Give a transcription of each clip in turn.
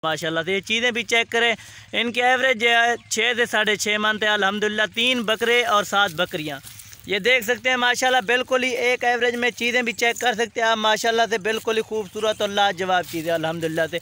माशाल्लाह से। ये चीज़ें भी चेक करें, इनकी एवरेज जो है 6 से 6.5 मंथ है अल्हम्दुलिल्लाह। 3 बकरे और 7 बकरियां ये देख सकते हैं माशाल्लाह। बिल्कुल ही एक एवरेज में चीज़ें भी चेक कर सकते हैं आप माशाल्लाह से। बिल्कुल ही खूबसूरत और लाजवाब चीज़ें अल्हम्दुलिल्लाह से।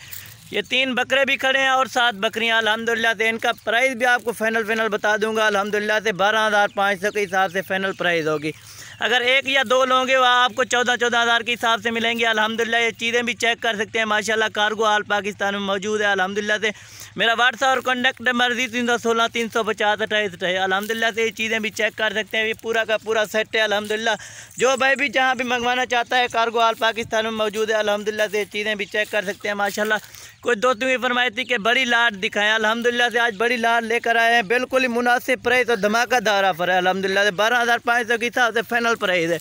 ये 3 बकरे भी खड़े हैं और 7 बकरियां अल्हम्दुलिल्लाह से। इनका प्राइस भी आपको फ़ाइनल बता दूंगा अल्हम्दुलिल्लाह से। 12,500 के हिसाब से फ़ाइनल प्राइस होगी। अगर एक या दो लोगे वह आपको 14-14 हज़ार के हिसाब से मिलेंगे अल्हम्दुलिल्लाह। ये चीज़ें भी चेक कर सकते हैं माशाल्लाह। कार्गो ऑल पाकिस्तान में मौजूद है अल्हम्दुलिल्लाह से। मेरा व्हाट्सएप और कॉन्टैक्ट नंबर 316 350 28 है अल्हम्दुलिल्लाह से। ये चीज़ें भी चेक कर सकते हैं। ये पूरा का पूरा सेट है अल्हम्दुलिल्लाह। जो भाई भी जहाँ भी मंगवाना चाहता है कार्गो ऑल पाकिस्तान में मौजूद है अल्हम्दुलिल्लाह से। ये चीज़ें भी चेक कर सकते हैं माशाल्लाह। कुछ दोस्तों की फरमाई थी कि बड़ी लाट दिखाएं अल्हम्दुलिल्लाह से। आज बड़ी लाट लेकर आए हैं। बिल्कुल ही मुनासिब प्राइस और धमाकादार ऑफर है अल्हम्दुलिल्लाह से। 12,500 के हिसाब से फ़ाइनल प्राइस है।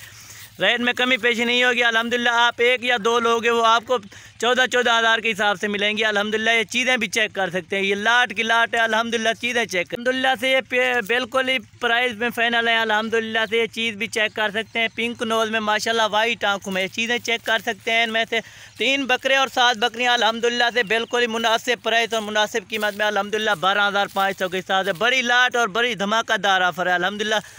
रेट में कमी पेशी नहीं होगी अल्हम्दुलिल्लाह। आप एक या दो लोगे वो आपको 14-14 हज़ार के हिसाब से मिलेंगी अल्हम्दुलिल्लाह। ये चीज़ें भी चेक कर सकते हैं। ये लाट की लाट है अल्हम्दुलिल्लाह। चीज़ें चेक अल्हम्दुलिल्लाह से। ये बिल्कुल ही प्राइस में फ़ाइनल है अल्हम्दुलिल्लाह से। ये चीज़ भी चेक कर सकते हैं। पिंक नोज़ में माशाल्लाह वाइट आँखों में चीज़ें चेक कर सकते हैं। इनमें से 3 बकरे और 7 बकरियाँ अल्हम्दुलिल्लाह से। बिल्कुल ही मुनासिब प्राइस और मुनासिब कीमत में अल्हम्दुलिल्लाह। 12,500 के हिसाब से बड़ी लाट और बड़ी धमाकादार ऑफर है अल्हम्दुलिल्लाह।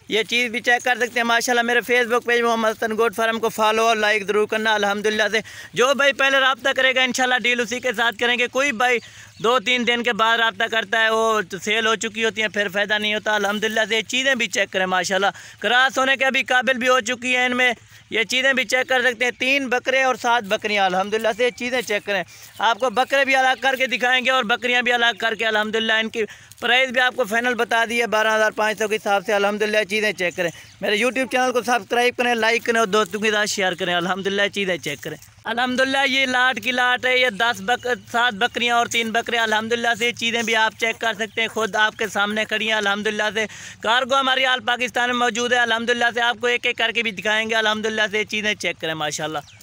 ये चीज़ भी चेक कर सकते हैं माशाल्लाह। मेरे Facebook page Mohammad Hasan goat farm को फॉलो और लाइक ज़रूर करना अल्हम्दुलिल्लाह से। जो भाई पहले रब्ता करेगा इंशाल्लाह डील उसी के साथ करेंगे। कोई भाई 2-3 दिन के बाद रब्ता करता है वो सेल हो चुकी होती है फिर फ़ायदा नहीं होता अल्हम्दुलिल्लाह से। ये चीज़ें भी चेक करें माशाल्लाह। क्रॉस होने के अभी काबिल भी हो चुकी है इनमें। ये चीज़ें भी चेक कर सकते हैं। 3 बकरे और 7 बकरियाँ अल्हम्दुलिल्लाह से। ये चीज़ें चेक करें। आपको बकरे भी अलग करके दिखाएंगे और बकरियाँ भी अलग करके अल्हम्दुलिल्लाह। इनकी प्राइस भी आपको फ़ाइनल बता दी है 12,500 के हिसाब से अल्हम्दुलिल्लाह। चीज़ें चेक करें। मेरे यूट्यूब चैनल को सब्सक्राइब करें, लाइक करें और दोस्तों के साथ शेयर करें अल्हम्दुलिल्लाह। चीज़ें चेक करें अल्हम्दुलिल्लाह। ये लाट की लाट है। ये 7 बकरियाँ और 3 बकरे अल्हम्दुलिल्लाह से। चीज़ें भी आप चेक कर सकते हैं। खुद आपके सामने खड़ी हैं अल्हम्दुलिल्लाह से। कार्गो हमारी ऑल पाकिस्तान में मौजूद है अल्हम्दुलिल्लाह से। आपको एक एक करके भी दिखाएंगे अल्हम्दुलिल्लाह से। चीज़ें चेक करें माशाल्लाह।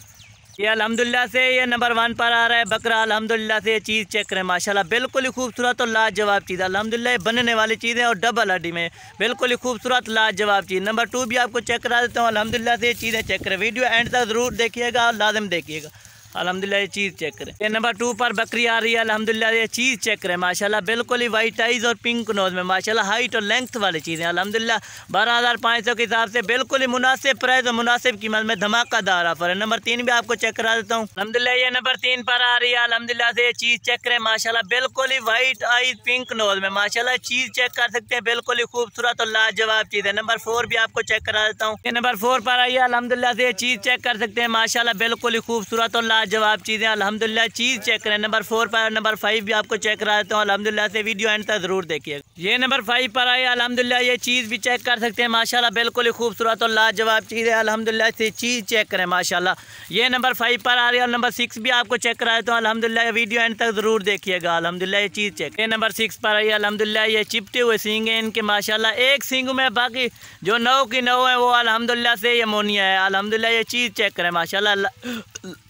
ये अल्हम्दुलिल्लाह से ये नंबर 1 पर आ रहा है बकरा अल्हम्दुलिल्लाह से। ये चीज़ चेक करें माशाल्लाह। बिल्कुल ही खूबसूरत और लाजवाब चीज़ अल्हम्दुलिल्लाह। ये बनने वाली चीज़ें और डबल हड्डी में बिल्कुल ही खूबसूरत लाजवाब चीज़। नंबर 2 भी आपको चेक करा देता हूँ अल्हम्दुलिल्लाह से। ये चीज़ें चेक करें। वीडियो एंड तक ज़रूर देखिएगा और लाजम देखिएगा अल्हम्दुलिल्लाह। ये चीज़ चेक करें। ये नंबर 2 पर बकरी आ रही है अल्हम्दुलिल्लाह। ये चीज़ चेक करें माशाल्लाह। बिल्कुल ही वाइट आइज़ और पिंक नोज़ में माशाल्लाह। हाइट और लेंथ वाली चीज़ें अल्हम्दुलिल्लाह। 12,500 के हिसाब से बिल्कुल ही मुनासिब प्राइस और मुनासिब कीमत में धमाकादार ऑफर है। नंबर 3 भी आपको चेक करा देता हूँ अल्हम्दुलिल्लाह। ये नंबर 3 पर आ रही है अल्हम्दुलिल्लाह से। ये चीज़ चेक करें माशाल्लाह। बिल्कुल ही वाइट आइज़ पिंक नोज़ में माशाल्लाह। चीज़ चेक कर सकते हैं। बिल्कुल ही खूबसूरत और लाजवाब चीज़ है। नंबर 4 भी आपको चेक करा देता हूँ। ये नंबर 4 पर आई है अल्हम्दुलिल्लाह से। ये चीज़ चेक कर सकते हैं माशाल्लाह। बिल्कुल ही खूबसूरत और लाजवाब चीज़ें अल्हम्दुलिल्लाह। चीज़ चेक करें। नंबर 4 पर। नंबर 5 भी आपको चेक करा देता हूँ अल्हम्दुलिल्लाह से। वीडियो एंड तक ज़रूर देखिए। ये नंबर 5 पर आए अल्हम्दुलिल्लाह। ये चीज़ भी चेक कर सकते हैं माशाल्लाह। बिल्कुल ही खूबसूरत और लाजवाब चीज़ है अल्हम्दुलिल्लाह से। चीज़ चेक करें माशाल्लाह। ये नंबर 5 पर आ रही है और नंबर 6 भी आपको चेक करा देता हूँ अल्हम्दुलिल्लाह। वीडियो एंड तक ज़रूर देखिएगा अल्हम्दुलिल्लाह। ये चीज़ चेक। ये नंबर 6 पर आई है अल्हम्दुलिल्लाह। ये चिपटे हुए सींग हैं इनके माशाल्लाह। एक सींग में बाकी जो 9 की 9 है वो अल्हम्दुलिल्लाह से ये मोनिया है अल्हम्दुलिल्लाह। ये चीज़ चेक करें माशाल्लाह।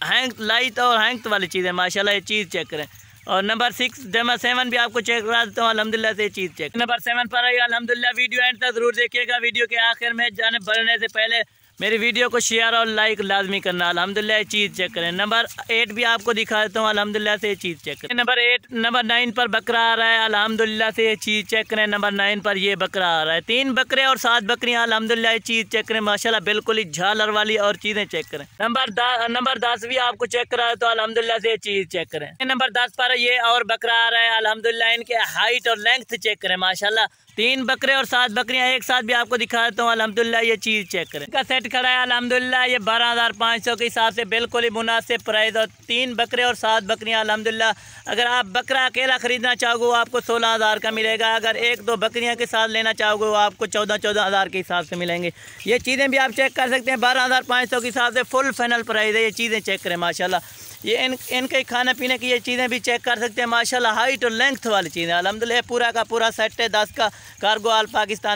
हैंग लाइट और हैंग वाली चीज़ है माशाल्लाह। ये चीज़ चेक करें। और नंबर 6 नंबर 7 भी आपको चेक करा देता हूँ अल्हम्दुलिल्लाह से। चीज़ चेक। नंबर 7 पर आई अल्हम्दुलिल्लाह। वीडियो एंड तक ज़रूर देखिएगा। वीडियो के आखिर में जाने बढ़ने से पहले मेरी वीडियो को शेयर और लाइक लाजमी करना अल्हम्दुलिल्लाह। चीज़ चेक करें। नंबर 8 भी आपको दिखा देता हूँ अल्हम्दुलिल्लाह से। चीज़ चेक करें। नंबर 9 पर बकरा आ रहा है अल्हम्दुलिल्लाह से। चीज़ चेक करें। नंबर 9 पर ये बकरा आ रहा है। 3 बकरे और 7 बकरियाँ अल्हम्दुलिल्लाह। चीज़ चेक करें माशाल्लाह। बिल्कुल ही झालर वाली और चीज़ें चेक करें। नंबर 10 भी आपको चेक करा देता हूँ अल्हम्दुलिल्लाह से। चीज़ चेक करें। नंबर 10 पर ये और बकरा आ रहा है अल्हम्दुलिल्लाह। इनके हाइट और लेंथ चेक करें माशाल्लाह। 3 बकरे और 7 बकरियां एक साथ भी आपको दिखा देता हूँ अल्हम्दुलिल्लाह। ये चीज़ चेक करें। इनका सेट खड़ा है अल्हम्दुलिल्लाह। ये 12,500 के हिसाब से बिल्कुल ही मुनासिब प्राइस और 3 बकरे और 7 बकरियां अल्हम्दुलिल्लाह। अगर आप बकरा अकेला ख़रीदना चाहोगे वो आपको 16,000 का मिलेगा। अगर 1-2 बकरियां के साथ लेना चाहोगे वो आपको 14-14 हज़ार के हिसाब से मिलेंगे। ये चीज़ें भी आप चेक कर सकते हैं। 12,500 के हिसाब से फुल फाइनल प्राइस है। ये चीज़ें चेक करें माशाल्लाह। ये इनके खाने पीने की ये चीज़ें भी चेक कर सकते हैं माशाल्लाह। हाइट और लेंथ वाली चीज़ें अल्हम्दुलिल्लाह। पूरा का पूरा सेट है 10 का कार्गो ऑल पाकिस्तान।